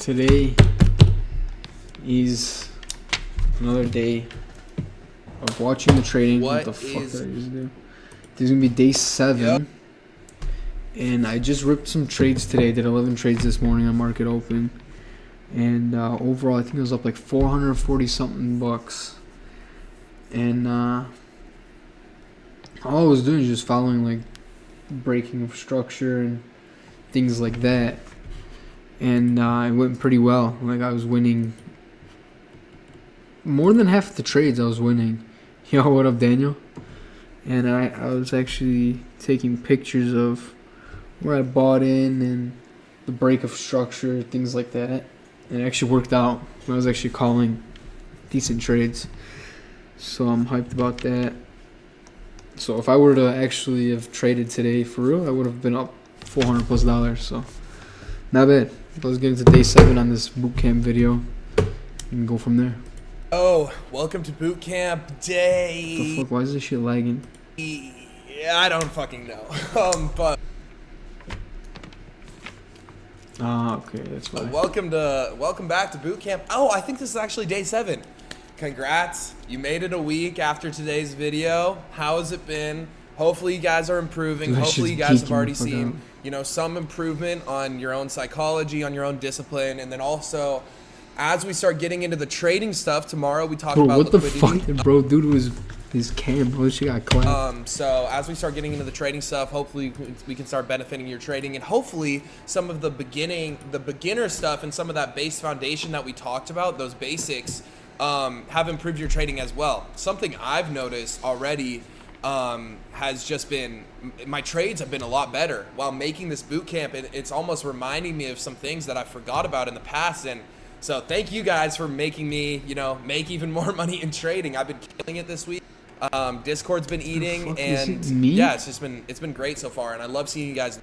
Today is another day of watching the trading. What the fuck did I just do? This is gonna be day 7. And I just ripped some trades today. Did 11 trades this morning on market open. And overall, I think it was up like 440 something bucks. And all I was doing is just following like breaking of structure and things like that. And it went pretty well. Like I was winning more than half the trades. I was winning. Yo, what up, Daniel? And I was actually taking pictures of where I bought in and the break of structure, things like that. And it actually worked out. I was actually calling decent trades. So I'm hyped about that. So if I were to actually have traded today for real, I would have been up $400+. So not bad. Let's get into day 7 on this boot camp video and go from there. Oh, welcome to boot camp day. The fuck? Why is this shit lagging? Yeah, I don't fucking know. But okay, that's why. Welcome back to boot camp. Oh, I think this is actually day 7. Congrats, you made it a week after today's video. How has it been? Hopefully you guys are improving. Dude, hopefully you guys have already seen, some improvement on your own psychology, on your own discipline, and then also as we start getting into the trading stuff tomorrow, we talk about liquidity. What the fuck, bro? Dude was his cam, bro. She got clapped. So as we start getting into the trading stuff, hopefully we can start benefiting your trading, and hopefully some of the beginner stuff and some of that base foundation that we talked about, those basics, have improved your trading as well. Something I've noticed already has just been, my trades have been a lot better while making this boot camp. It's almost reminding me of some things that I forgot about in the past. And so thank you guys for making me, make even more money in trading. I've been killing it this week. Discord's been eating, and yeah, it's been great so far. And I love seeing you guys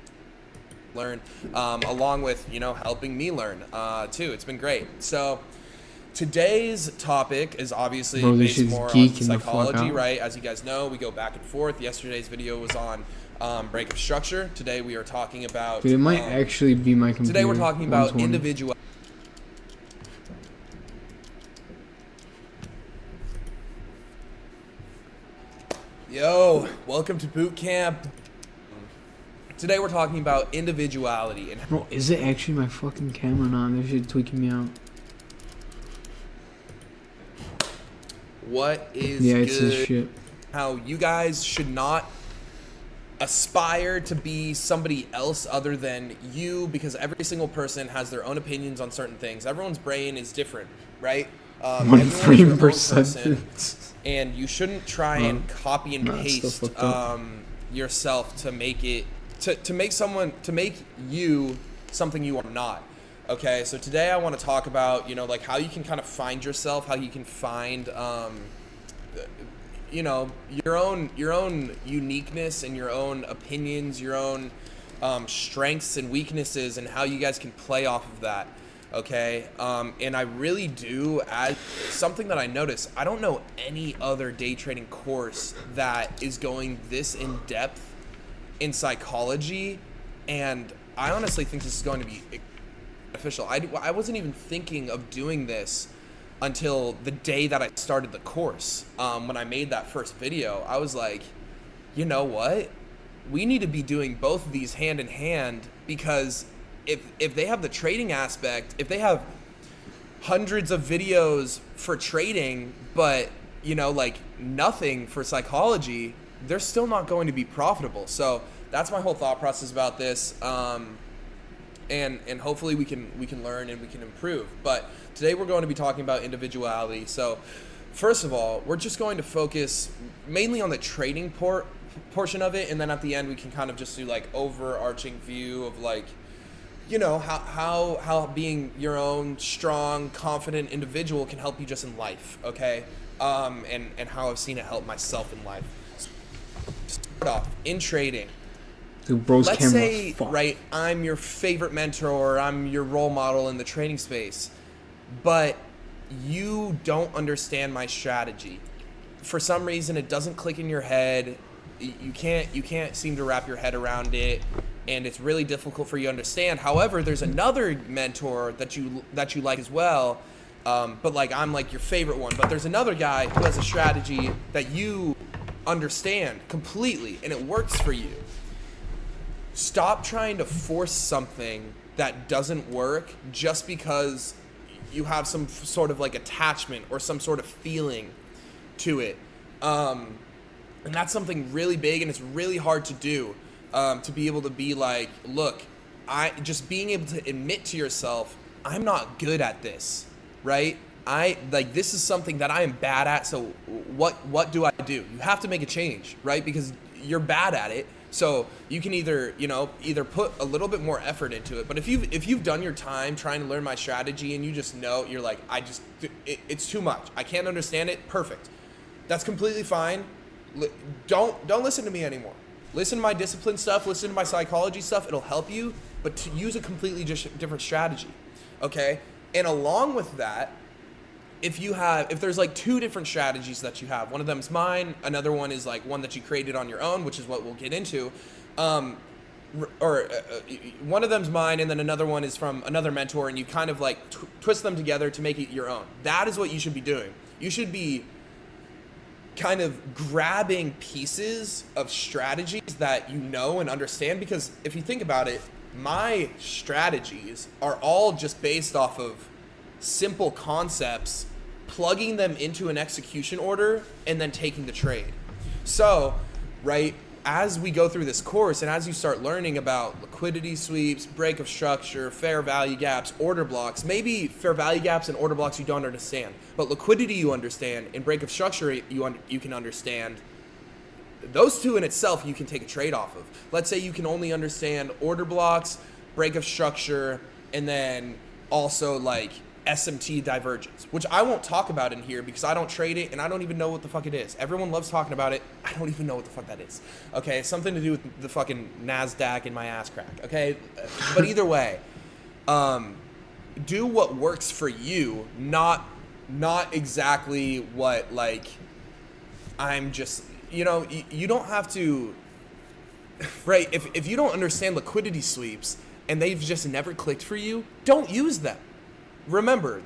learn, along with, helping me learn, too. It's been great. So today's topic is obviously based more on psychology, right? As you guys know, we go back and forth. Yesterday's video was on break of structure. Today we are talking about... Dude, it might actually be my computer. Today we're talking about individual... Yo, welcome to boot camp. Today we're talking about individuality. And bro, is it actually my fucking camera not? This shit tweaking me out. What is it's good? his shit. How you guys should not aspire to be somebody else other than you, because every single person has their own opinions on certain things. Everyone's brain is different, right? 1 frame per sentence. And you shouldn't try and copy and paste yourself to make it to make you something you are not. Okay, so today I want to talk about, like how you can kind of find yourself, how you can find, your own uniqueness and your own opinions, your own strengths and weaknesses, and how you guys can play off of that. Okay, and I really do, as something that I noticed, I don't know any other day trading course that is going this in depth in psychology, and I honestly think this is going to be beneficial. I wasn't even thinking of doing this until the day that I started the course. When I made that first video, I was like, you know what? We need to be doing both of these hand in hand, because if they have the trading aspect, if they have hundreds of videos for trading, but like nothing for psychology, they're still not going to be profitable. So that's my whole thought process about this. And hopefully we can learn and we can improve. But today we're going to be talking about individuality. So first of all, we're just going to focus mainly on the trading portion of it, and then at the end we can kind of just do like overarching view of like, how being your own strong, confident individual can help you just in life, okay? And how I've seen it help myself in life. Start off in trading. Let's say, right, I'm your favorite mentor, or I'm your role model in the trading space, but you don't understand my strategy. For some reason, it doesn't click in your head. you can't seem to wrap your head around it, and it's really difficult for you to understand. However, there's another mentor that you like as well, but like I'm like your favorite one. But there's another guy who has a strategy that you understand completely, and it works for you. Stop trying to force something that doesn't work just because you have some sort of like attachment or some sort of feeling to it. And that's something really big, and it's really hard to do, to be able to be like, look, just being able to admit to yourself, I'm not good at this, right? This is something that I am bad at, so what do I do? You have to make a change, right? Because you're bad at it. So you can either put a little bit more effort into it. But if you've done your time trying to learn my strategy and you just know, you're like, it's too much, I can't understand it, perfect. That's completely fine. Don't listen to me anymore. Listen to my discipline stuff, listen to my psychology stuff, it'll help you, but to use a completely different strategy, okay? And along with that, if there's like two different strategies that you have, one of them's mine, another one is like one that you created on your own, which is what we'll get into, one of them's mine, and then another one is from another mentor, and you kind of like twist them together to make it your own. That is what you should be doing. You should be kind of grabbing pieces of strategies that you know and understand, because if you think about it, my strategies are all just based off of simple concepts, plugging them into an execution order, and then taking the trade. So, right, as we go through this course and as you start learning about liquidity sweeps, break of structure, fair value gaps, order blocks, maybe fair value gaps and order blocks you don't understand, but liquidity you understand, and break of structure you can understand. Those two in itself you can take a trade off of. Let's say you can only understand order blocks, break of structure, and then also like SMT divergence, which I won't talk about in here because I don't trade it and I don't even know what the fuck it is. Everyone loves talking about it. I don't even know what the fuck that is. Okay, it's something to do with the fucking NASDAQ in my ass crack. Okay, but either way, do what works for you, not exactly what like I'm just, you don't have to, right? If you don't understand liquidity sweeps and they've just never clicked for you, don't use them. Remember,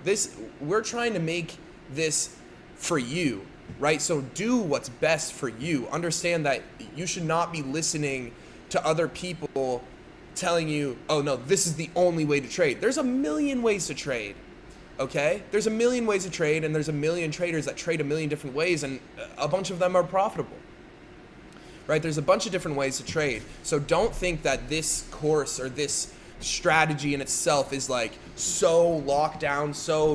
we're trying to make this for you, right? So do what's best for you. Understand that you should not be listening to other people telling you, oh no, this is the only way to trade. There's a million ways to trade, okay? There's a million ways to trade, and there's a million traders that trade a million different ways, and a bunch of them are profitable, right? There's a bunch of different ways to trade. So don't think that this course or this strategy in itself is like so locked down, so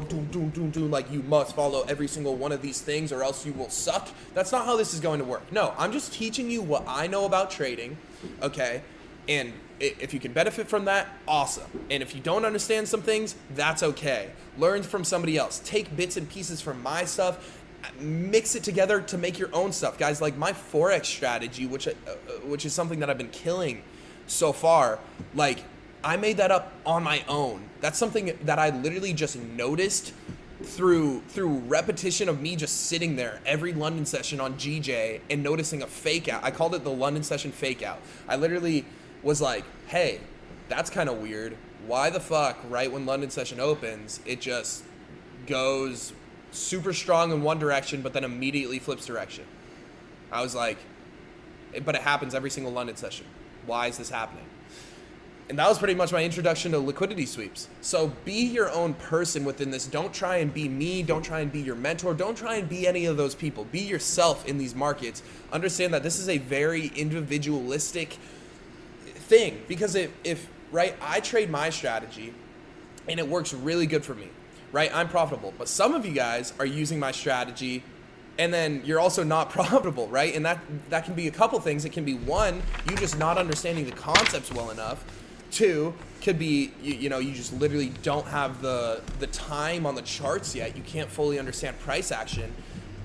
like you must follow every single one of these things or else you will suck. That's not how this is going to work. No, I'm just teaching you what I know about trading, okay? And if you can benefit from that, awesome. And if you don't understand some things, that's okay. Learn from somebody else. Take bits and pieces from my stuff, mix it together to make your own stuff. Guys, like my Forex strategy, which is something that I've been killing so far, like I made that up on my own. That's something that I literally just noticed through repetition of me just sitting there every London session on GJ and noticing a fake out. I called it the London session fake out. I literally was like, hey, that's kind of weird. Why the fuck, right when London session opens, it just goes super strong in one direction, but then immediately flips direction. I was like, but it happens every single London session. Why is this happening? And that was pretty much my introduction to liquidity sweeps. So be your own person within this. Don't try and be me. Don't try and be your mentor. Don't try and be any of those people. Be yourself in these markets. Understand that this is a very individualistic thing, because if right, I trade my strategy and it works really good for me, right? I'm profitable, but some of you guys are using my strategy and then you're also not profitable, right? And that can be a couple things. It can be one, you just not understanding the concepts well enough. Two, could be you just literally don't have the time on the charts yet. You can't fully understand price action.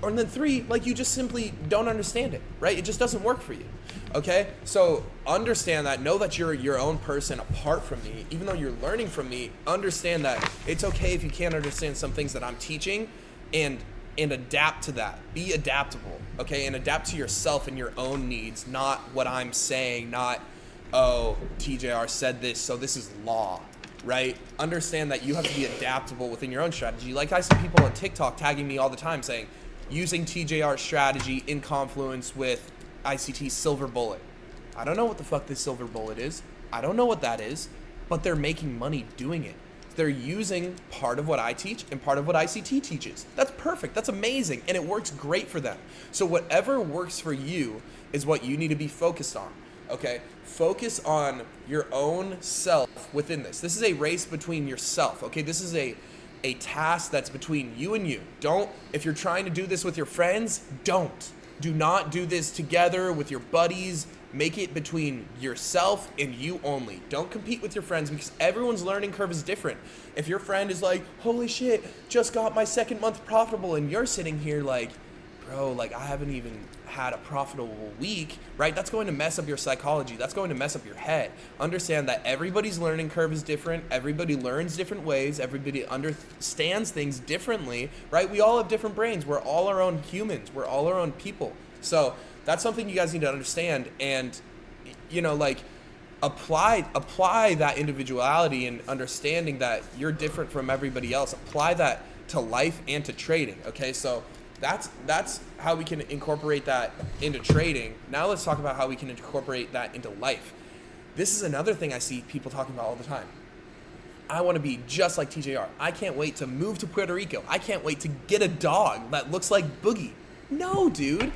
Or then three, like you just simply don't understand it, right? It just doesn't work for you, okay? So understand that, know that you're your own person apart from me. Even though you're learning from me, understand that it's okay if you can't understand some things that I'm teaching, and and adapt to that. Be adaptable, okay? And adapt to yourself and your own needs, not what I'm saying, not, oh, TJR said this, so this is law, right? Understand that you have to be adaptable within your own strategy. Like I see people on TikTok tagging me all the time saying, using TJR strategy in confluence with ICT silver bullet. I don't know what the fuck this silver bullet is. I don't know what that is, but they're making money doing it. They're using part of what I teach and part of what ICT teaches. That's perfect. That's amazing. And it works great for them. So whatever works for you is what you need to be focused on. Okay? Focus on your own self within this. This is a race between yourself. Okay? This is a task that's between you and you. If you're trying to do this with your friends, don't. Do not do this together with your buddies. Make it between yourself and you only. Don't compete with your friends because everyone's learning curve is different. If your friend is like, holy shit, just got my second month profitable, and you're sitting here like, bro, like I haven't even had a profitable week, right? That's going to mess up your psychology. That's going to mess up your head. Understand that everybody's learning curve is different. Everybody learns different ways. Everybody understands things differently, right? We all have different brains. We're all our own humans. We're all our own people. So that's something you guys need to understand, and like apply that individuality and understanding that you're different from everybody else. Apply that to life and to trading. Okay, so that's how we can incorporate that into trading. Now let's talk about how we can incorporate that into life. This is another thing I see people talking about all the time. I want to be just like TJR. I can't wait to move to Puerto Rico. I can't wait to get a dog that looks like Boogie. No, dude.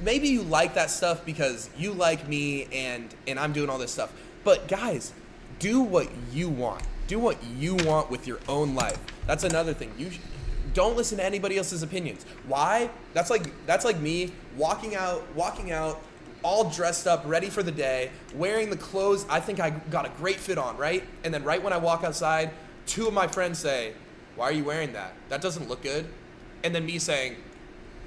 Maybe you like that stuff because you like me and I'm doing all this stuff. But guys, do what you want. Do what you want with your own life. That's another thing. Don't listen to anybody else's opinions. Why? That's like me walking out all dressed up, ready for the day, wearing the clothes I think I got a great fit on, right? And then right when I walk outside, two of my friends say, "Why are you wearing that? That doesn't look good." And then me saying,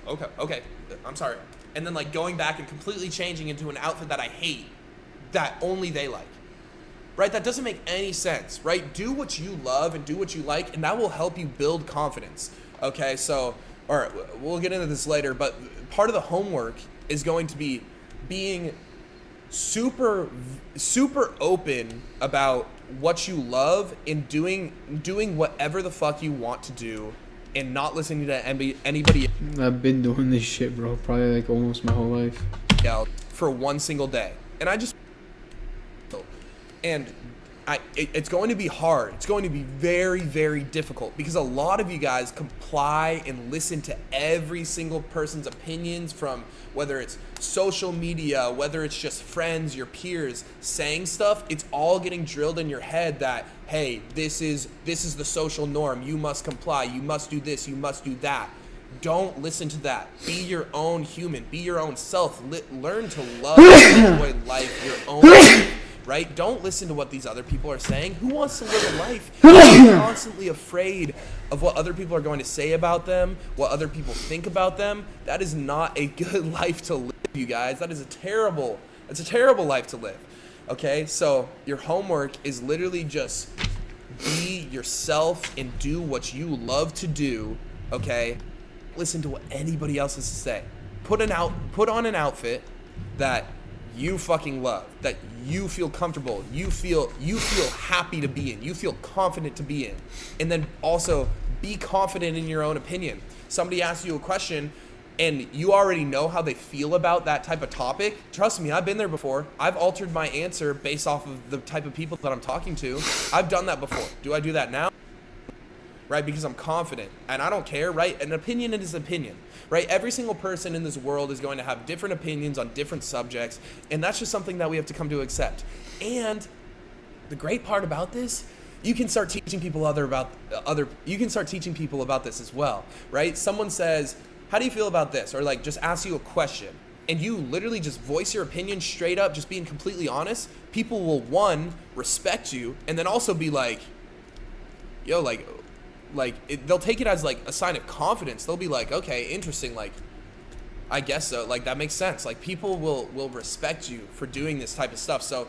okay, I'm sorry. And then like going back and completely changing into an outfit that I hate, that only they like. Right? That doesn't make any sense, right? Do what you love and do what you like, and that will help you build confidence. Okay, so, all right, we'll get into this later, but part of the homework is going to be being super open about what you love and doing whatever the fuck you want to do, and not listening to anybody. I've been doing this shit, bro, probably like almost my whole life. Yeah, for one single day, it's going to be hard. It's going to be very, very difficult because a lot of you guys comply and listen to every single person's opinions, from whether it's social media, whether it's just friends, your peers saying stuff. It's all getting drilled in your head that, hey, this is the social norm. You must comply. You must do this. You must do that. Don't listen to that. Be your own human. Be your own self. Learn to love and enjoy life your own life. Right? Don't listen to what these other people are saying. Who wants to live a life constantly afraid of what other people are going to say about them, what other people think about them? That is not a good life to live, you guys. It's a terrible life to live. Okay? So your homework is literally just be yourself and do what you love to do. Okay? Listen to what anybody else has to say. Put on an outfit that you fucking love, that you feel comfortable, you feel happy to be in, you feel confident to be in. And then also be confident in your own opinion. Somebody asks you a question and you already know how they feel about that type of topic. Trust me, I've been there before. I've altered my answer based off of the type of people that I'm talking to. I've done that before. Do I do that now? Right? Because I'm confident and I don't care, right? An opinion is an opinion, right? Every single person in this world is going to have different opinions on different subjects, and that's just something that we have to come to accept. And the great part about this, you can start teaching people about this as well, right? Someone says, "How do you feel about this?" Or like just ask you a question, and you literally just voice your opinion straight up, just being completely honest. People will, one, respect you, and then also be like, yo, they'll take it as like a sign of confidence. They'll be like, okay, interesting, like I guess so, like that makes sense. Like people will respect you for doing this type of stuff. So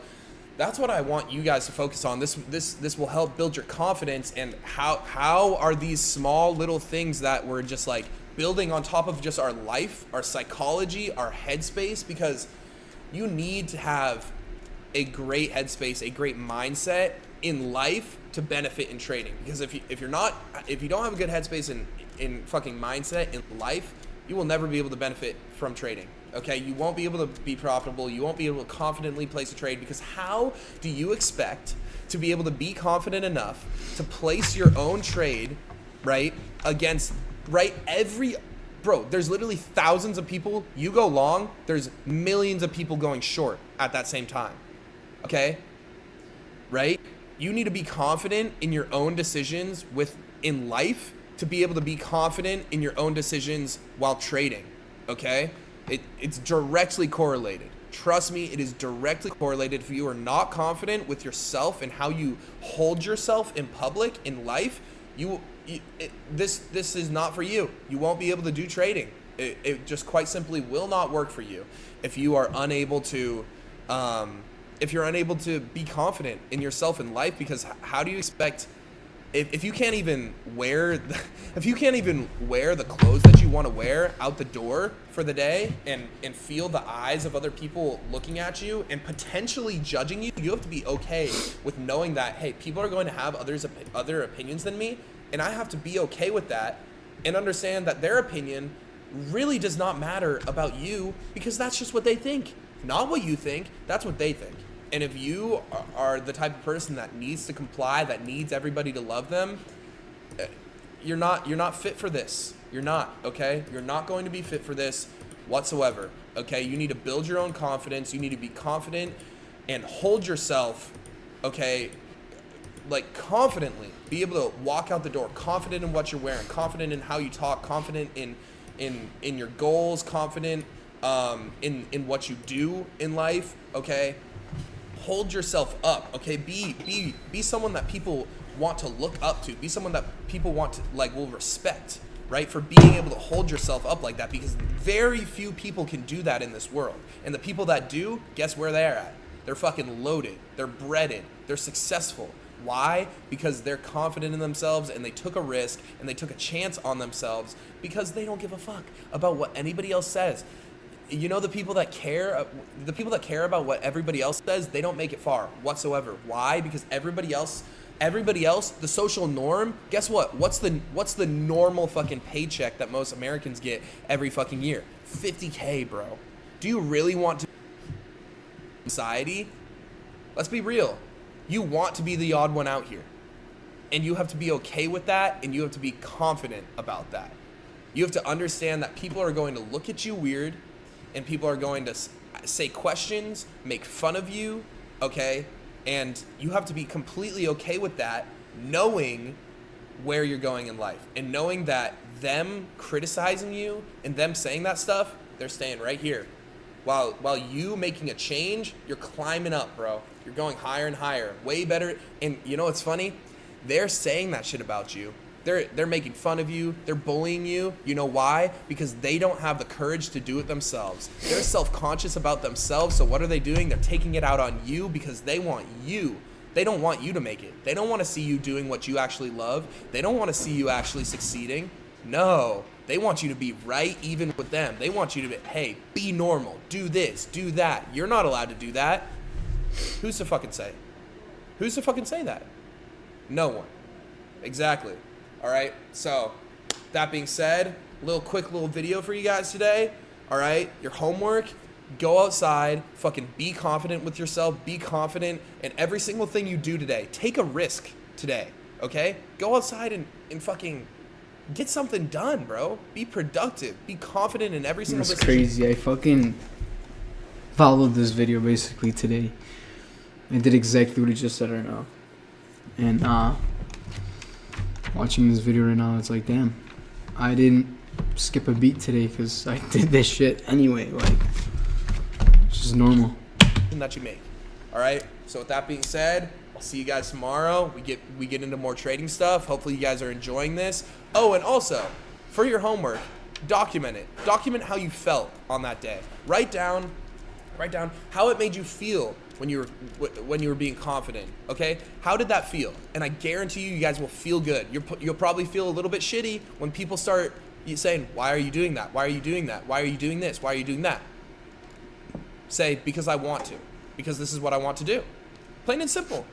that's what I want you guys to focus on. This will help build your confidence. And how are these small little things that were just like building on top of just our life, our psychology, our headspace, because you need to have a great headspace, a great mindset in life to benefit in trading. Because if you don't have a good headspace in fucking mindset in life, you will never be able to benefit from trading. Okay, you won't be able to be profitable. You won't be able to confidently place a trade, because how do you expect to be able to be confident enough to place your own trade, right, against, right, bro, there's literally thousands of people. You go long, there's millions of people going short at that same time. Okay, right? You need to be confident in your own decisions in life to be able to be confident in your own decisions while trading. Okay, it's directly correlated. Trust me, it is directly correlated. If you are not confident with yourself and how you hold yourself in public, in life, this is not for you. You won't be able to do trading. It just quite simply will not work for you if you are unable to be confident in yourself in life. Because how do you expect, if you can't even wear the clothes that you want to wear out the door for the day, and feel the eyes of other people looking at you and potentially judging you, you have to be okay with knowing that, hey, people are going to have other opinions than me, and I have to be okay with that and understand that their opinion really does not matter about you, because that's just what they think. Not what you think, that's what they think. And if you are the type of person that needs to comply, that needs everybody to love them, you're not fit for this. You're not, okay? You're not going to be fit for this whatsoever, okay? You need to build your own confidence. You need to be confident and hold yourself, okay, like confidently. Be able to walk out the door, confident in what you're wearing, confident in how you talk, confident in your goals, confident in what you do in life, okay? Hold yourself up, okay? Be someone that people want to look up to. Be someone that people will respect, right? For being able to hold yourself up like that, because very few people can do that in this world. And the people that do, guess where they're at? They're fucking loaded. They're breaded. They're successful. Why? Because they're confident in themselves, and they took a risk, and they took a chance on themselves, because they don't give a fuck about what anybody else says. You know, the people that care about what everybody else says, they don't make it far whatsoever. Why? Because everybody else, the social norm, guess what? What's the normal fucking paycheck that most Americans get every fucking year? $50K, bro. Do you really want to society? Let's be real. You want to be the odd one out here. And you have to be okay with that, and you have to be confident about that. You have to understand that people are going to look at you weird, and people are going to say questions, make fun of you, okay? And you have to be completely okay with that, knowing where you're going in life, and knowing that them criticizing you and them saying that stuff, they're staying right here. While you making a change, you're climbing up, bro. You're going higher and higher, way better. And you know what's funny? They're saying that shit about you. They're making fun of you. They're bullying you. You know why? Because they don't have the courage to do it themselves. They're self-conscious about themselves. So what are they doing? They're taking it out on you because they want you. They don't want you to make it. They don't want to see you doing what you actually love. They don't want to see you actually succeeding. No, they want you to be right even with them. They want you to be, hey, be normal. Do this, do that. You're not allowed to do that. Who's to fucking say? Who's to fucking say that? No one. Exactly. All right, so that being said, quick little video for you guys today. All right, your homework, go outside, fucking be confident with yourself, be confident in every single thing you do today. Take a risk today, okay? Go outside and fucking get something done, bro. Be productive, be confident in every single decision. It's crazy. I fucking followed this video basically today. I did exactly what he just said right now. And watching this video right now, it's like, damn, I didn't skip a beat today because I did this shit anyway. Like, it's just normal. That you make. All right. So with that being said, I'll see you guys tomorrow. We get into more trading stuff. Hopefully you guys are enjoying this. Oh, and also for your homework, document it. Document how you felt on that day. Write down how it made you feel when you were being confident, okay? How did that feel? And I guarantee you guys will feel good. You'll probably feel a little bit shitty when people start You saying, why are you doing that? Why are you doing that? Why are you doing this? Why are you doing that? Say, because I want to. Because this is what I want to do. Plain and simple.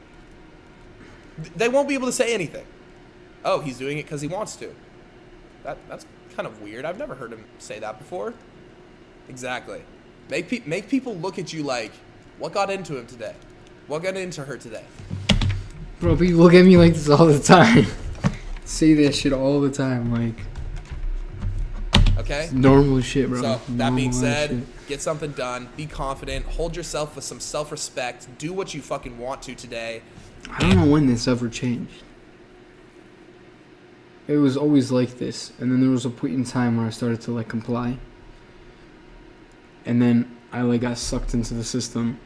They won't be able to say anything. Oh, he's doing it because he wants to. That's kind of weird. I've never heard him say that before. Exactly. Make people look at you like, what got into him today? What got into her today? Bro, people look at me like this all the time. Say that shit all the time, like. Okay? It's normal shit, bro. So, that being Normal said, shit. get something done. Be confident. Hold yourself with some self-respect. Do what you fucking want to today. I don't know when this ever changed. It was always like this, and then there was a point in time where I started to like comply, and then I like got sucked into the system,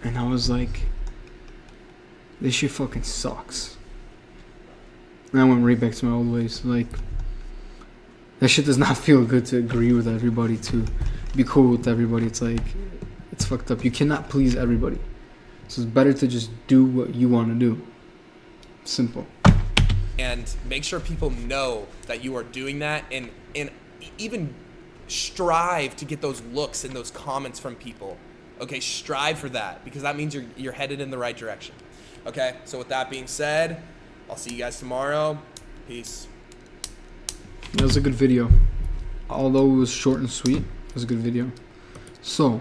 and I was like, this shit fucking sucks. And I went right back to my old ways. Like, that shit does not feel good to agree with everybody, to be cool with everybody. It's like, it's fucked up. You cannot please everybody. So it's better to just do what you want to do. Simple. And make sure people know that you are doing that, and even strive to get those looks and those comments from people. Okay, strive for that, because that means you're headed in the right direction. Okay, so with that being said, I'll see you guys tomorrow. Peace. That was a good video. Although it was short and sweet, it was a good video. So,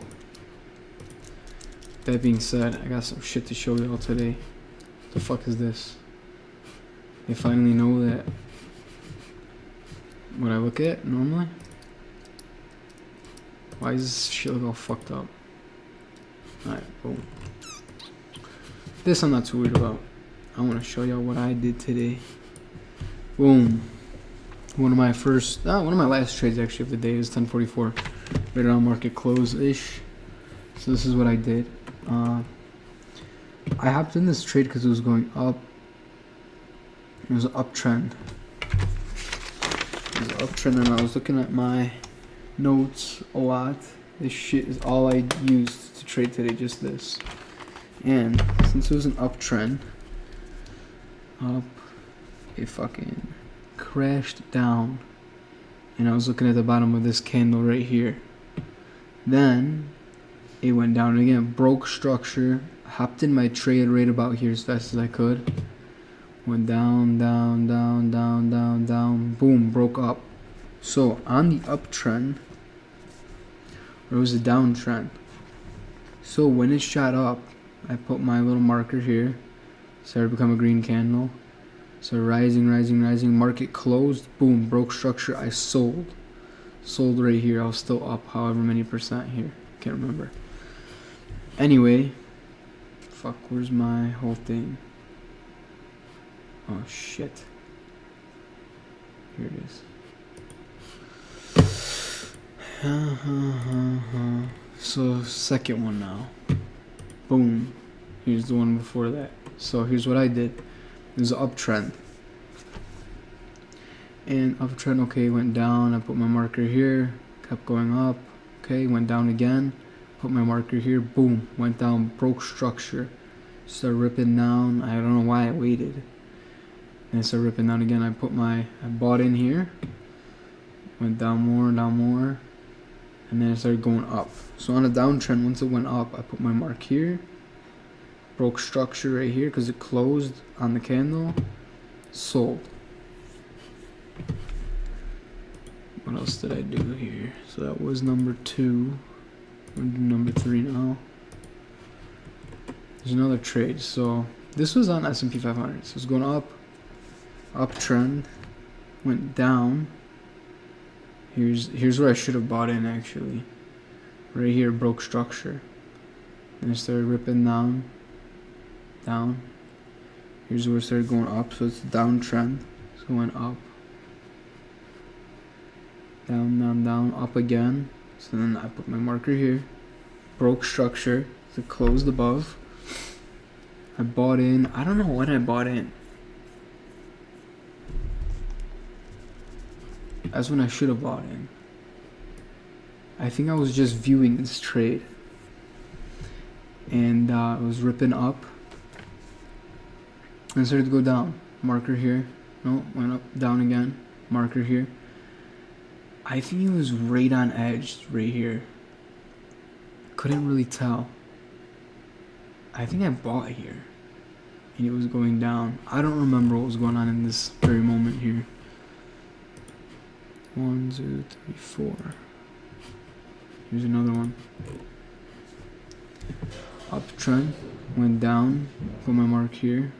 that being said, I got some shit to show y'all today. What the fuck is this? You finally know that what I look at normally? Why is this shit look all fucked up? Alright, boom. This I'm not too worried about. I want to show y'all what I did today. Boom. One of my last trades actually of the day is 1044. Right around market close-ish. So this is what I did. I hopped in this trade because it was going up. It was an uptrend. It was an uptrend, and I was looking at my notes a lot. This shit is all I used to trade today, just this. And since it was an uptrend, it fucking crashed down. And I was looking at the bottom of this candle right here. Then it went down again, broke structure, hopped in my trade right about here as fast as I could. Went down, down, down, down, down, down, boom, broke up. So on the uptrend, or it was a downtrend. So when it shot up, I put my little marker here, started to become a green candle. So rising, rising, rising, market closed, boom, broke structure, I sold. Sold right here, I was still up however many percent here, can't remember. Anyway, fuck, where's my whole thing? Oh shit. Here it is. So second one now. Boom. Here's the one before that. So here's what I did. It was an uptrend. And uptrend, okay, went down. I put my marker here. Kept going up. Okay, went down again. Put my marker here. Boom. Went down. Broke structure. Started ripping down. I don't know why I waited. And it started ripping down again. I bought in here. Went down more. And then it started going up. So on a downtrend, once it went up, I put my mark here. Broke structure right here because it closed on the candle. Sold. What else did I do here? So that was number 2. We're gonna do number 3 now. There's another trade. So this was on S&P 500. So it's going up. Uptrend. Went down. Here's where I should have bought in actually. Right here, broke structure. And it started ripping down. Here's where it started going up, so it's a downtrend. So it went up. Down, up again. So then I put my marker here. Broke structure. So it closed above. I bought in. I don't know when I bought in. That's when I should have bought in. I think I was just viewing this trade. And it was ripping up. And it started to go down. Marker here. No, went up, down again. Marker here. I think it was right on edge right here. Couldn't really tell. I think I bought here. And it was going down. I don't remember what was going on in this very moment here. 1, 2, 3, 4. Here's another one. Uptrend. Went down. Put my mark here.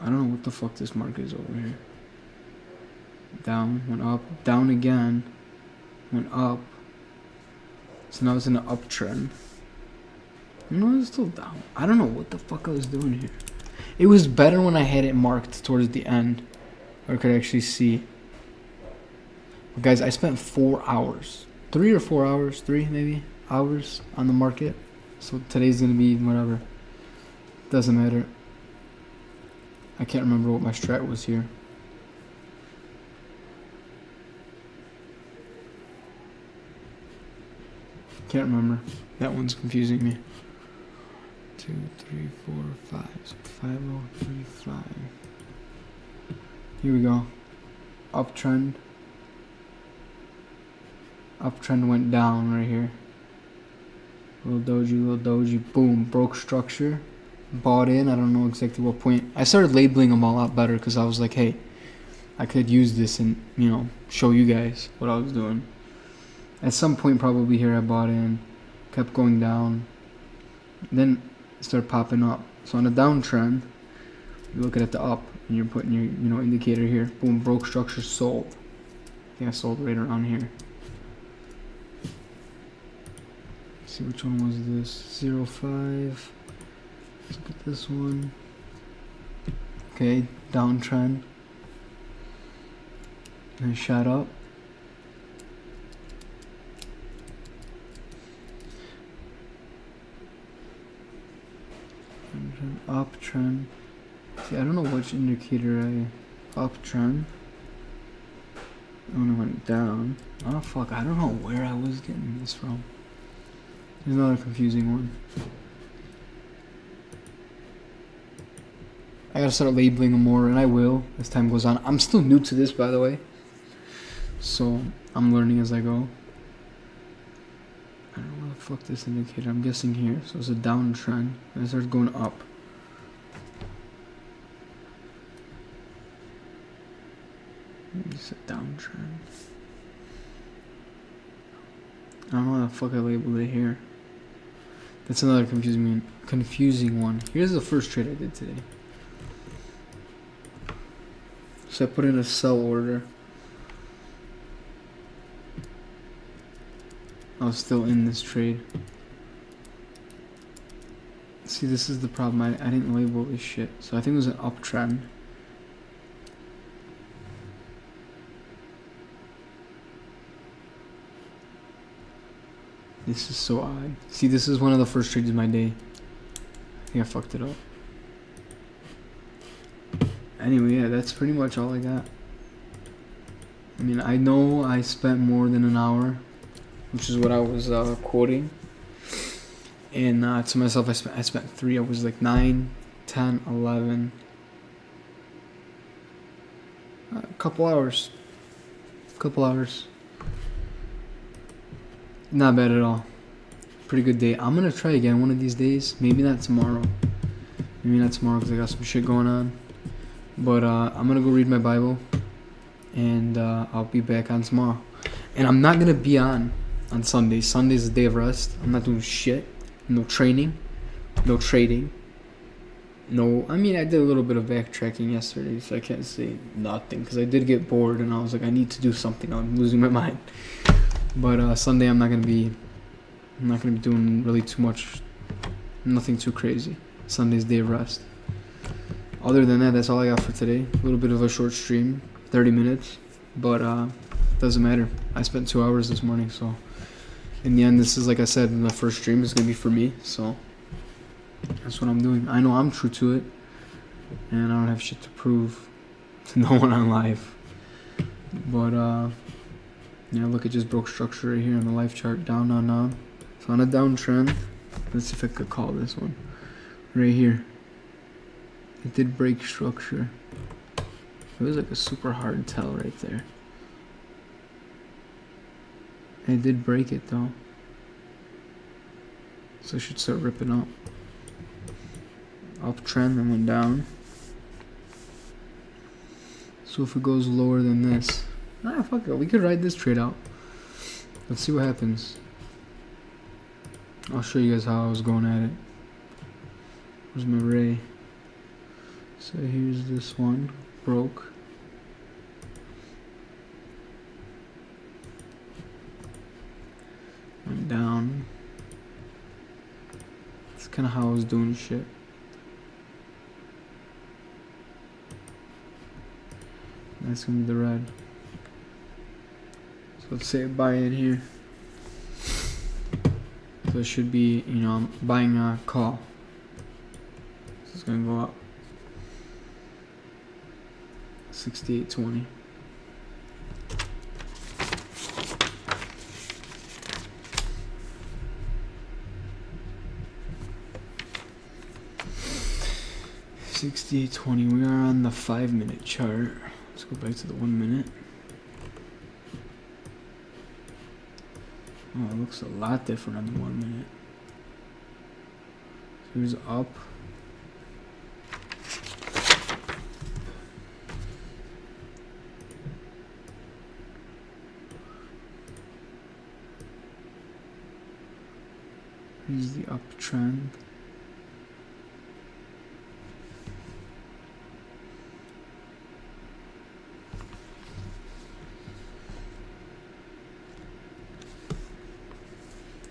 I don't know what the fuck this mark is over here. Down. Went up. Down again. Went up. So now it's in an uptrend. No, it's still down. I don't know what the fuck I was doing here. It was better when I had it marked towards the end. I could actually see. But guys, I spent 4 hours. 3 or 4 hours. 3 maybe hours on the market. So today's going to be whatever. Doesn't matter. I can't remember what my strat was here. Can't remember. That one's confusing me. 2, 3, 4, 5. So 5035. Here we go. Uptrend. Uptrend went down right here. Little doji, boom, broke structure. Bought in. I don't know exactly what point. I started labeling them a lot better because I was like, hey, I could use this and, you know, show you guys what I was doing. At some point probably here I bought in, kept going down, then it started popping up. So on a downtrend, you're looking at the up and you're putting your, you know, indicator here. Boom, broke structure, sold. I think I sold right around here. Let's see which one was this? 05. Let's look at this one. Okay, downtrend. And shot up. Uptrend. See, I don't know which indicator uptrend. When it went down. Oh fuck, I don't know where I was getting this from. There's another confusing one. I gotta start labeling them more, and I will as time goes on. I'm still new to this, by the way. So, I'm learning as I go. I don't know where the fuck this indicator, I'm guessing here. So it's a downtrend, and it starts going up. It's a downtrend. I don't know how the fuck I labeled it here. That's another confusing one. Here's the first trade I did today. So I put in a sell order. I was still in this trade. See, this is the problem. I didn't label this shit. So I think it was an uptrend. This is so odd. See, this is one of the first trades of my day. I think I fucked it up. Anyway, yeah, that's pretty much all I got. I mean, I know I spent more than an hour, which is what I was quoting. And to myself, I spent 3. I was like 9, 10, 11. A couple hours. Not bad at all. Pretty good day. I'm gonna try again one of these days. Maybe not tomorrow. Because I got some shit going on. But I'm gonna go read my Bible. And I'll be back on tomorrow. And I'm not gonna be on Sundays. Sunday's a day of rest. I'm not doing shit. No training. No trading. No, I mean, I did a little bit of backtracking yesterday, so I can't say nothing. Because I did get bored and I was like, I need to do something. I'm losing my mind. But Sunday I'm not gonna be doing really too much, nothing too crazy. Sunday's day of rest. Other than that, that's all I got for today. A little bit of a short stream, 30 minutes, but doesn't matter. I spent 2 hours this morning, so in the end, this is, like I said, the first stream is gonna be for me, so that's what I'm doing. I know I'm true to it, and I don't have shit to prove to no one on live. But yeah, look, it just broke structure right here on the life chart, down. So on a downtrend, let's see if I could call this one. Right here. It did break structure. It was like a super hard tell right there. I did break it though. So I should start ripping up. Uptrend and went down. So if it goes lower than this, fuck it, we could ride this trade out. Let's see what happens. I'll show you guys how I was going at it. Where's my ray? So here's this one, broke. Went down. That's kind of how I was doing shit. That's gonna be the red. So let's say buy in here. So it should be, you know, I'm buying a call. So it's gonna go up. 68.20. $68.20. We are on the 5-minute chart. Let's go back to the 1 minute. Oh, it looks a lot different on the 1 minute. Here's up. Here's the uptrend.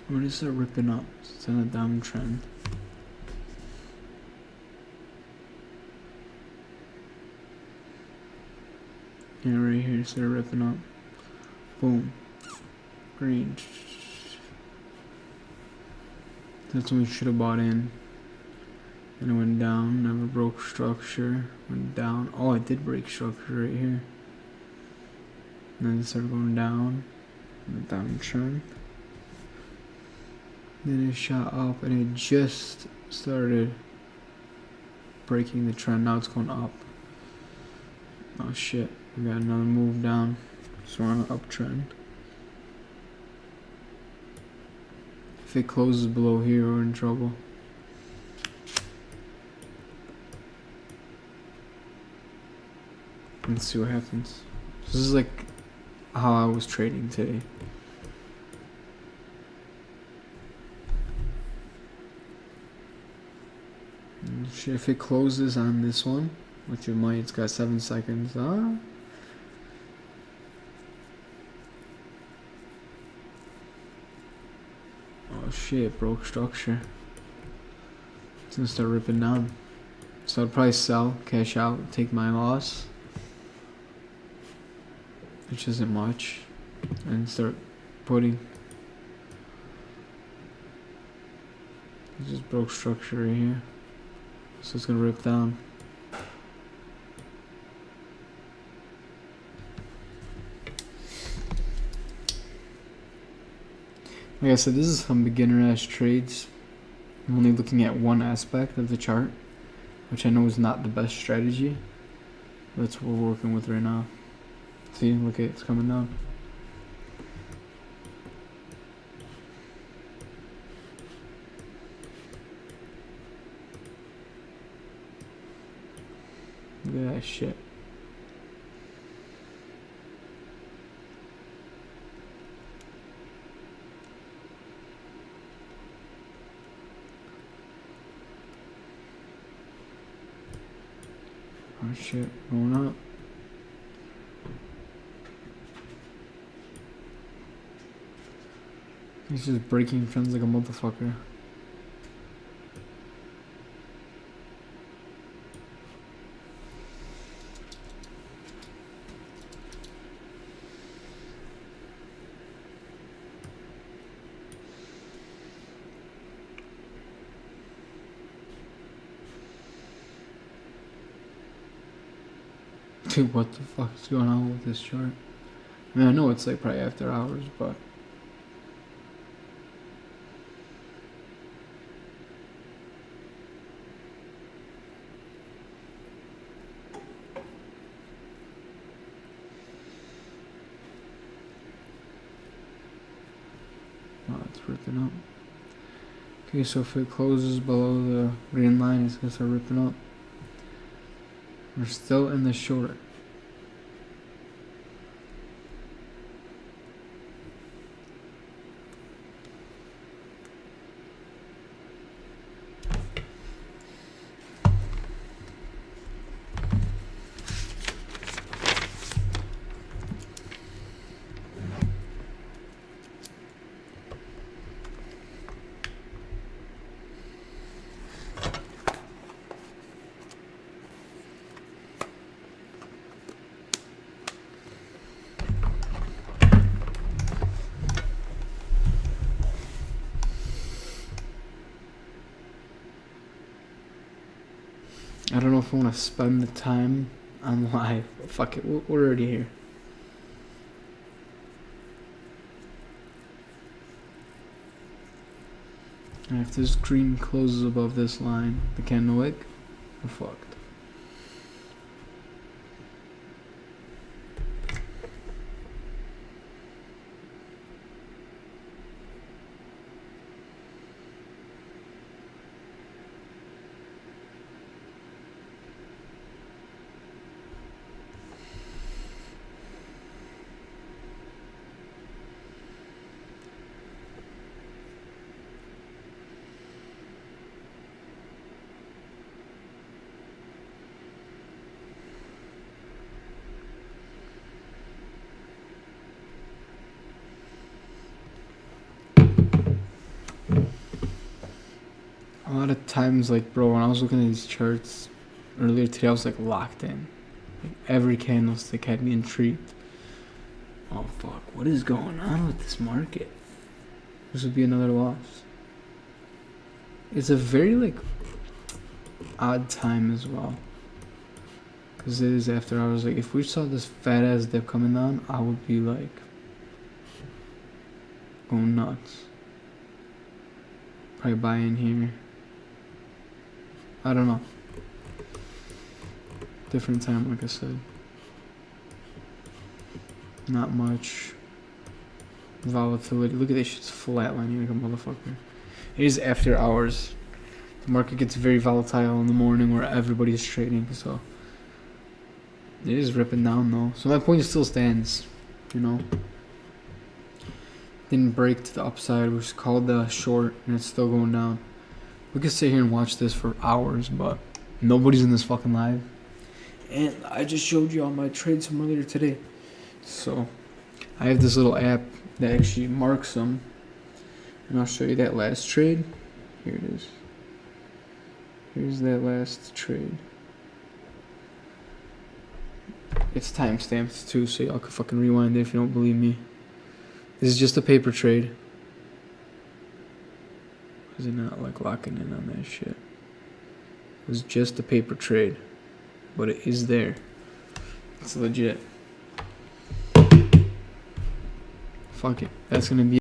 Where does it ripping up? It's in a downtrend. Yeah, right here, it's ripping up. Boom. Green. That's when we should have bought in. And it went down, never broke structure. Went down. Oh, I did break structure right here. And then it started going down. And a downtrend. Then it shot up and it just started breaking the trend. Now it's going up. Oh shit, we got another move down. So we're on an uptrend. If it closes below here, we're in trouble. Let's see what happens. This is like how I was trading today. Shit, if it closes on this one, which it might, it's got 7 seconds. Oh shit, broke structure. It's gonna start ripping down. So I'd probably sell, cash out, take my loss, which isn't much, and start putting. It just broke structure right here. So it's gonna rip down. Like I said, this is some beginner ass trades. I'm only looking at one aspect of the chart, which I know is not the best strategy. That's what we're working with right now. See, look at it, it's coming down. Look at that shit. Oh shit, going up. He's just breaking trends like a motherfucker. Dude, what the fuck is going on with this chart? I mean, I know it's like probably after hours, but it's ripping up. Okay, so if it closes below the green line, it's gonna start ripping up. We're still in the short. I don't know if I want to spend the time on live. Fuck it, we're already here. And if this green closes above this line, the candle wick, we're fucked. A lot of times, like, bro, when I was looking at these charts earlier today, I was like locked in. Like, every candlestick had me intrigued. Oh fuck, what is going on with this market? This would be another loss. It's a very, like, odd time as well. Because it is after hours. Like, if we saw this fat ass dip coming down, I would be like going nuts. Probably buy in here. I don't know. Different time, like I said. Not much volatility. Look at this shit's flatlining like a motherfucker. It is after hours. The market gets very volatile in the morning where everybody's trading, so it is ripping down though. So my point still stands, you know. Didn't break to the upside, which is called the short, and it's still going down. We could sit here and watch this for hours, but nobody's in this fucking live. And I just showed you all my trades from earlier today. So I have this little app that actually marks them. And I'll show you that last trade. Here it is. Here's that last trade. It's timestamped too, so y'all can fucking rewind it if you don't believe me. This is just a paper trade. Is it not like locking in on that shit? It was just a paper trade, but it is there. It's legit. Fuck it. That's gonna be